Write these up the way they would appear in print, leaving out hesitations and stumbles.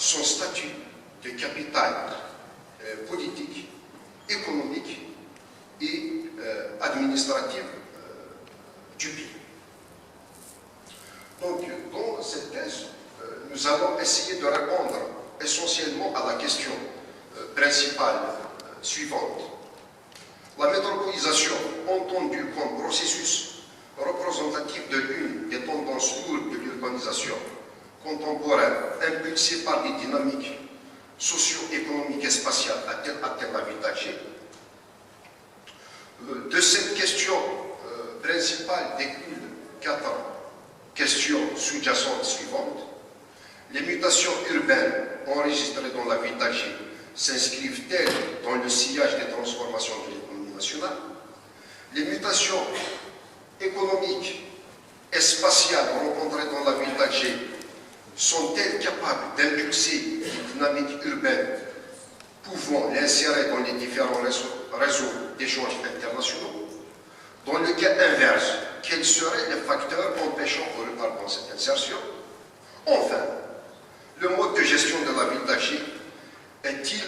son statut de capitale politique, économique et administrative du pays. Donc, dans cette thèse, nous allons essayer de répondre essentiellement à la question principale suivante. La métropolisation, entendue comme processus représentatif de l'une des tendances lourdes de l'urbanisation contemporaine, impulsée par des dynamiques socio-économiques et spatiales à Tel Aviv âgée. De cette question principale découlent 4 questions sous-jacentes suivantes. Les mutations urbaines enregistrées dans la ville d'Alger s'inscrivent-elles dans le sillage des transformations de l'économie nationale? Les mutations économiques et spatiales rencontrées dans la ville d'Alger sont-elles capables d'impulser des dynamiques urbaines pouvant l'insérer dans les différents réseaux d'échanges internationaux? Dans le cas inverse, quels seraient les facteurs empêchant ou retardant cette insertion? Enfin, le mode de gestion de la ville d'Alger est-il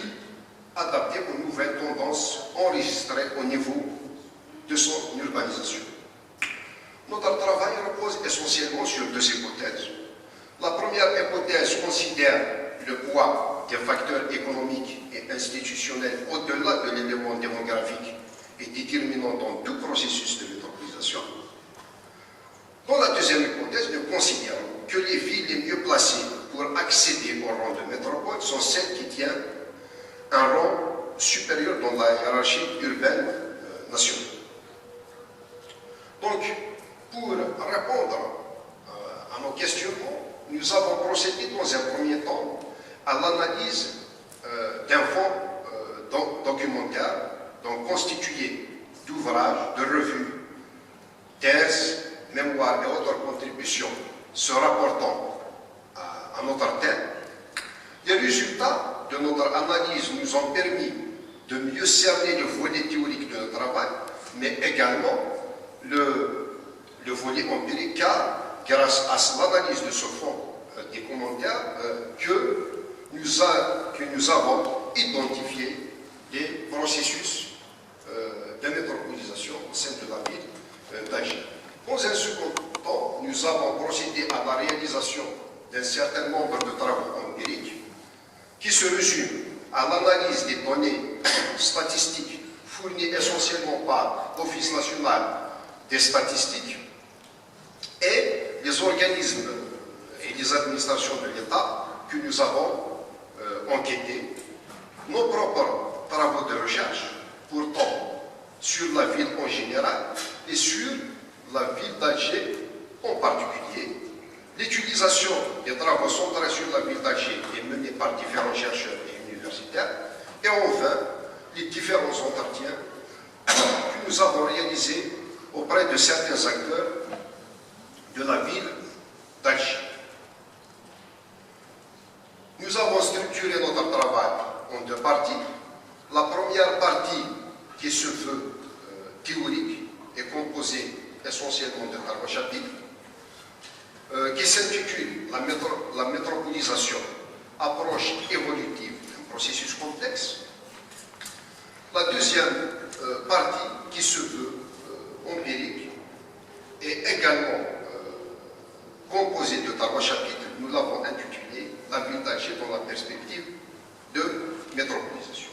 adapté aux nouvelles tendances enregistrées au niveau de son urbanisation? Notre travail repose essentiellement sur 2 hypothèses. La première hypothèse considère le poids des facteurs économiques et institutionnels au-delà de l'élément démographique et déterminant dans tout processus de métropolisation. Dans la deuxième hypothèse, nous considérons que les villes les mieux placées pour accéder au rang de métropole sont celles qui tiennent un rang supérieur dans la hiérarchie urbaine nationale. Donc, pour répondre à nos questionnements, nous avons procédé dans un premier temps à l'analyse d'un fonds documentaire constitué d'ouvrages, de revues, thèses, mémoires et autres contributions se rapportant à notre thème. Les résultats de notre analyse nous ont permis de mieux cerner le volet théorique de notre travail, mais également le volet empirique, car grâce à l'analyse de ce fond des commentaires que nous avons identifié des processus de métropolisation au sein de la ville d'Alger. Dans un second temps, nous avons procédé à la réalisation d'un certain nombre de travaux empiriques qui se résument à l'analyse des données statistiques fournies essentiellement par l'Office national des statistiques et les organismes et les administrations de l'État que nous avons enquêtés. Nos propres travaux de recherche pourtant sur la ville en général et sur la ville d'Alger en particulier. L'utilisation des travaux centrés sur la ville d'Alger est menée par différents chercheurs et universitaires. Et enfin, les différents entretiens que nous avons réalisés auprès de certains acteurs de la ville d'Alger. Nous avons structuré notre travail en 2 parties. La première partie, qui se veut théorique, est composée essentiellement de 4 chapitres, qui s'intitule La métropolisation, approche évolutive d'un processus complexe. La deuxième partie, qui se veut empirique, est également composée de 3 chapitres. Nous l'avons intitulé La ville d'Alger dans la perspective de métropolisation.